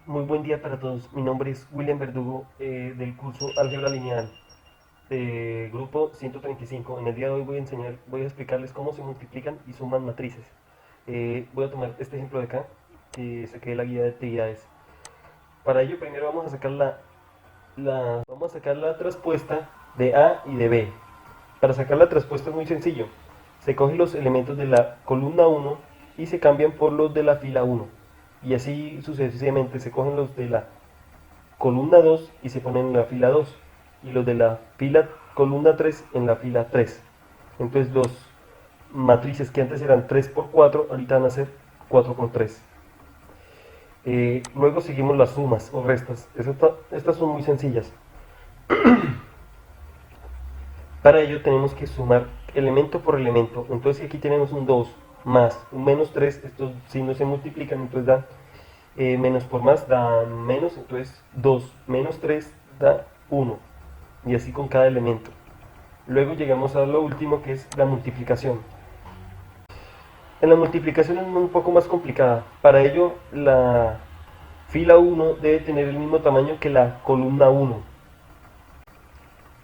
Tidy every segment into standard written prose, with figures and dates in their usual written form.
Muy buen día para todos. Mi nombre es William Verdugo del curso Álgebra Lineal de grupo 135. En el día de hoy voy a explicarles cómo se multiplican y suman matrices. Voy a tomar este ejemplo de acá, que saqué de la guía de actividades. Para ello primero vamos a sacar vamos a sacar la traspuesta de A y de B. Para sacar la traspuesta es muy sencillo. Se cogen los elementos de la columna 1 y se cambian por los de la fila 1. Y así sucesivamente se cogen los de la columna 2 y se ponen en la fila 2 y los de la fila columna 3 en la fila 3. Entonces los matrices que antes eran 3 por 4 ahorita van a ser 4 por 3. Luego seguimos las sumas o restas. Estas son muy sencillas. Para ello tenemos que sumar elemento por elemento. Entonces aquí tenemos un 2 más un menos 3. Estos si no se multiplican, entonces da menos por más da menos, entonces 2 menos 3 da 1, y así con cada elemento. Luego llegamos a lo último, que es la multiplicación. En la multiplicación es un poco más complicada. Para ello la fila 1 debe tener el mismo tamaño que la columna 1.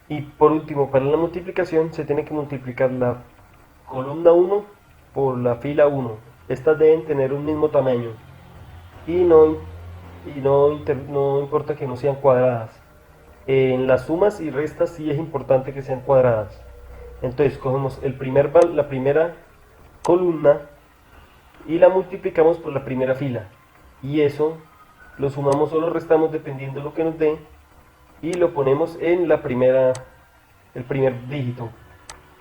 Y por último, para la multiplicación se tiene que multiplicar la columna 1 por la fila 1. Estas deben tener un mismo tamaño y no importa que no sean cuadradas. En las sumas y restas sí es importante que sean cuadradas. Entonces cogemos la primera columna y la multiplicamos por la primera fila. Y eso lo sumamos o lo restamos dependiendo de lo que nos dé y lo ponemos en el primer dígito.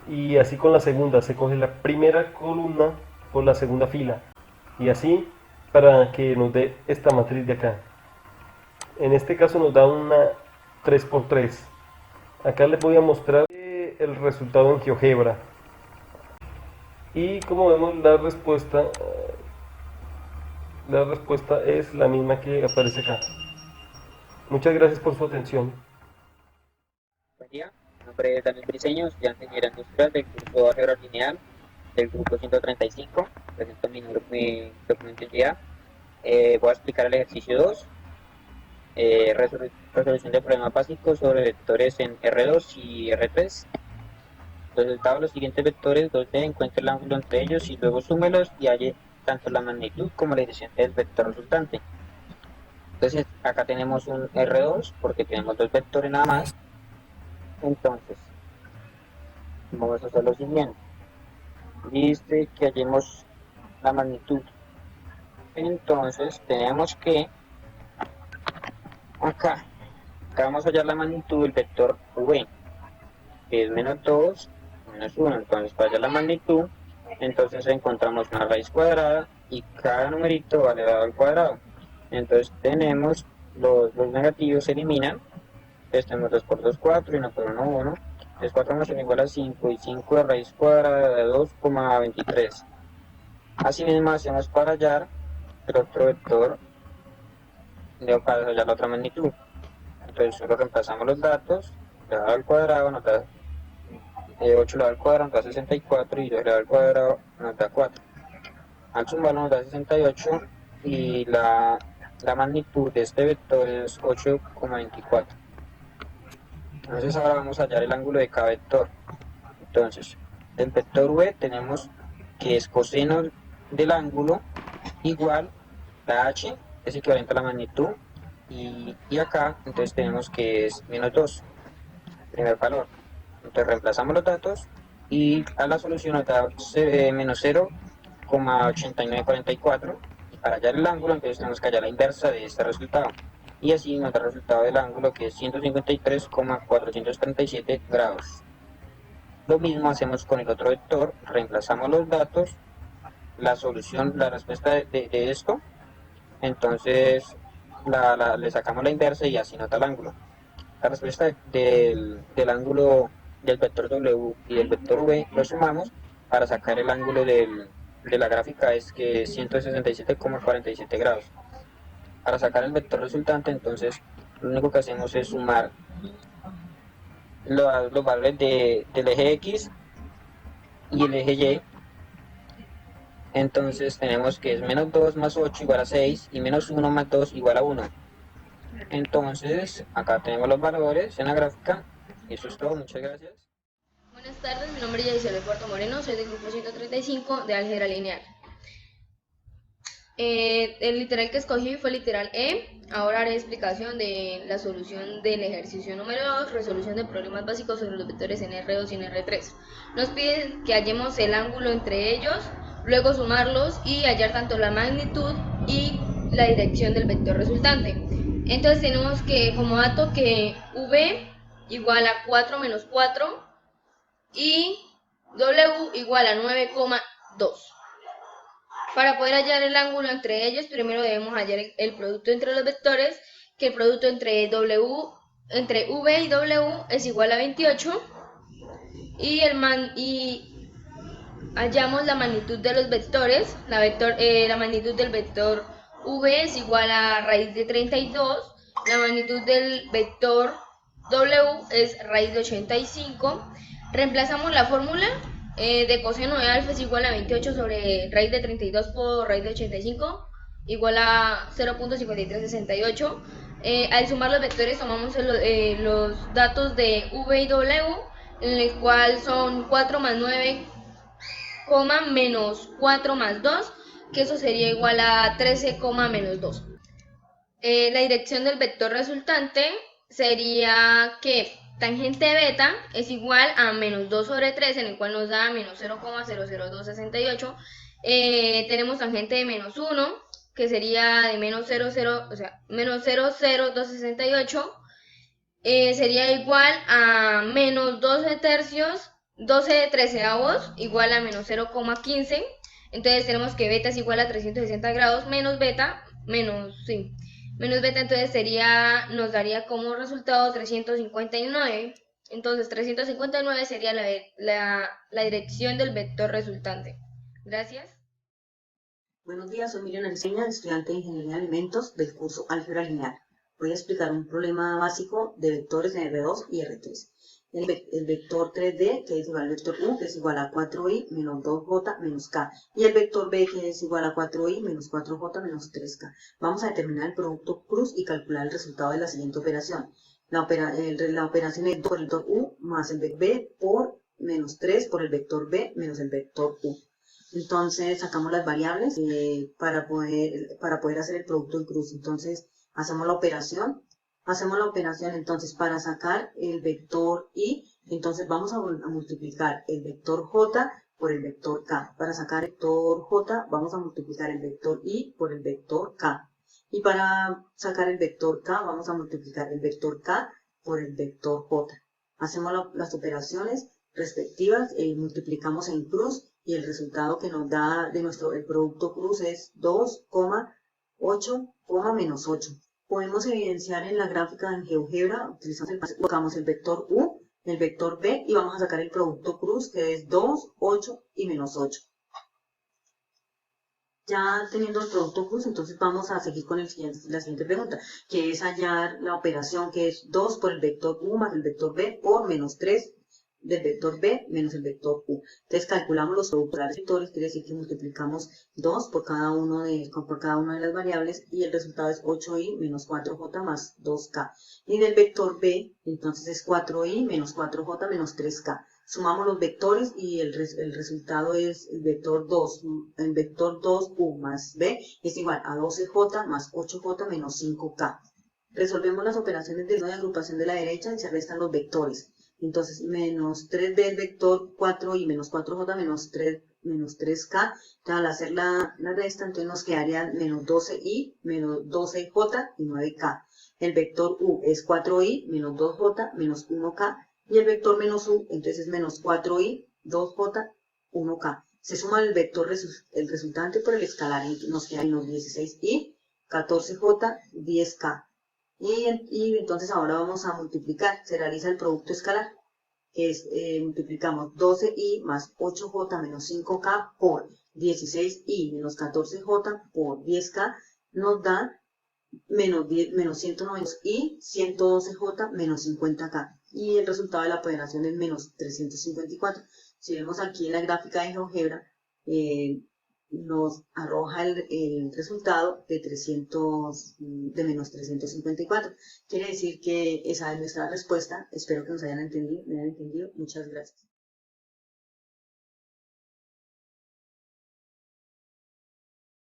Y así con la segunda, se coge la primera columna por la segunda fila. Y así para que nos dé esta matriz de acá. En este caso nos da una 3 por 3. Acá les voy a mostrar el resultado en GeoGebra. Y como vemos la respuesta es la misma que aparece acá. Muchas gracias por su atención. Buen día, mi nombre es Daniel Briceño, estudiante de Ingeniería Industrial del curso Álgebra Lineal del grupo 135. Presento mi documento en guía. Voy a explicar el ejercicio 2, resolución de problemas básicos sobre vectores en R2 y R3. Entonces, dados los siguientes vectores 2D, encuentre el ángulo entre ellos y luego súmelos y halle tanto la magnitud como la dirección del vector resultante. Entonces, acá tenemos un R2 porque tenemos dos vectores nada más. Entonces, vamos a hacer lo siguiente. Dice que hallemos la magnitud. Entonces, tenemos que acá vamos a hallar la magnitud del vector v, que es menos 2 menos 1. Entonces, para hallar la magnitud, entonces encontramos una raíz cuadrada y cada numerito va elevado al cuadrado. Entonces, tenemos los negativos se eliminan. Entonces, tenemos 2 por 2, 4 y 1 por 1, 1. Entonces, 4 más 1 igual a 5 y 5 de raíz cuadrada de 2,23. Asimismo, hacemos para hallar el otro vector para hallar la otra magnitud. Entonces, solo reemplazamos los datos, elevado al cuadrado nos da 8 elevado al cuadrado nos da 64 y 2 elevado al cuadrado nos da 4. Al sumarlo nos da 68 y la magnitud de este vector es 8,24. Entonces ahora vamos a hallar el ángulo de cada vector. Entonces, del vector v tenemos que es coseno del ángulo igual la h, es equivalente a la magnitud, y acá entonces tenemos que es menos 2, primer valor. Entonces reemplazamos los datos y a la solución nos da menos 0,8944, y para hallar el ángulo entonces tenemos que hallar la inversa de este resultado. Y así nos da el resultado del ángulo, que es 153,437 grados. Lo mismo hacemos con el otro vector, reemplazamos los datos, la solución, la respuesta de esto, entonces le sacamos la inversa y así nos da el ángulo. La respuesta del ángulo del vector W y del vector V lo sumamos para sacar el ángulo de la gráfica, es que 167,47 grados. Para sacar el vector resultante, entonces lo único que hacemos es sumar los valores del eje X y el eje Y, Entonces tenemos que es menos 2 más 8 igual a 6 y menos 1 más 2 igual a 1. Entonces acá tenemos los valores en la gráfica. Eso es todo, muchas gracias. Buenas tardes, mi nombre es Yadisabel Puerto Moreno, soy del grupo 135 de álgebra lineal. El literal que escogí fue el literal E. Ahora haré explicación de la solución del ejercicio número 2, resolución de problemas básicos sobre los vectores en R2 y en R3. Nos piden que hallemos el ángulo entre ellos, luego sumarlos y hallar tanto la magnitud y la dirección del vector resultante. Entonces tenemos que, como dato, que V igual a 4 menos 4 y W igual a 9,2. Para poder hallar el ángulo entre ellos, primero debemos hallar el producto entre los vectores, que el producto entre V y W es igual a 28, y hallamos la magnitud de los vectores. La magnitud del vector V es igual a raíz de 32, la magnitud del vector W es raíz de 85. Reemplazamos la fórmula de coseno de alfa es igual a 28 sobre raíz de 32 por raíz de 85, igual a 0.5368. Al sumar los vectores tomamos los datos de V y W, en el cual son 4 más 9, menos 4 más 2, que eso sería igual a 13, menos 2. La dirección del vector resultante sería que tangente beta es igual a menos 2 sobre 3, en el cual nos da menos 0,00268. Tenemos tangente de menos 1, que sería de menos 0,0, o sea, menos 0,0268. Sería igual a menos 12 tercios, 12 treceavos, igual a menos 0,15. Entonces tenemos que beta es igual a 360 grados menos beta, menos beta, entonces nos daría como resultado 359. Entonces 359 sería la dirección del vector resultante. Gracias. Buenos días, soy Miriam Enseña, estudiante de Ingeniería de Alimentos del curso Álgebra Lineal. Voy a explicar un problema básico de vectores en R2 y R3. El vector 3D, que es igual al vector U, que es igual a 4i menos 2j menos k. Y el vector B, que es igual a 4i menos 4j menos 3k. Vamos a determinar el producto cruz y calcular el resultado de la siguiente operación. La operación es 2 por el vector U más el vector B por menos 3 por el vector B menos el vector U. Entonces sacamos las variables para poder hacer el producto en cruz. Entonces hacemos la operación. Entonces para sacar el vector I, entonces vamos a multiplicar el vector J por el vector K. Para sacar el vector J vamos a multiplicar el vector I por el vector K. Y para sacar el vector K vamos a multiplicar el vector K por el vector J. Hacemos las operaciones respectivas, multiplicamos en cruz y el resultado que nos da de el producto cruz es 2,8, menos 8. Podemos evidenciar en la gráfica en GeoGebra, colocamos el vector U, el vector B y vamos a sacar el producto cruz que es 2, 8 y menos 8. Ya teniendo el producto cruz, entonces vamos a seguir con la siguiente pregunta, que es hallar la operación que es 2 por el vector U más el vector B por menos 3 del vector B menos el vector U. Entonces calculamos los productos de los vectores, quiere decir que multiplicamos 2 por cada una de las variables y el resultado es 8i menos 4j más 2k. Y del vector B, entonces es 4i menos 4j menos 3k. Sumamos los vectores y el resultado es el vector 2u más b es igual a 12j más 8j menos 5k. Resolvemos las operaciones de agrupación de la derecha y se restan los vectores. Entonces, menos 3b el vector 4i menos 4j menos 3k. Entonces, al hacer la resta, entonces nos quedaría menos 12i menos 12j y 9k. El vector u es 4i menos 2j menos 1k. Y el vector menos u, entonces es menos 4i, 2j, 1k. Se suma el vector el resultante por el escalar y nos queda menos 16i, 14j, 10k. Y entonces ahora vamos a multiplicar, se realiza el producto escalar, que es, multiplicamos 12i más 8j menos 5k por 16i menos 14j por 10k, nos da menos 190i, 112j menos 50k. Y el resultado de la operación es menos 354. Si vemos aquí en la gráfica de GeoGebra, nos arroja el resultado de menos 354. Quiere decir que esa es nuestra respuesta. Espero que nos hayan entendido, me hayan entendido. Muchas gracias.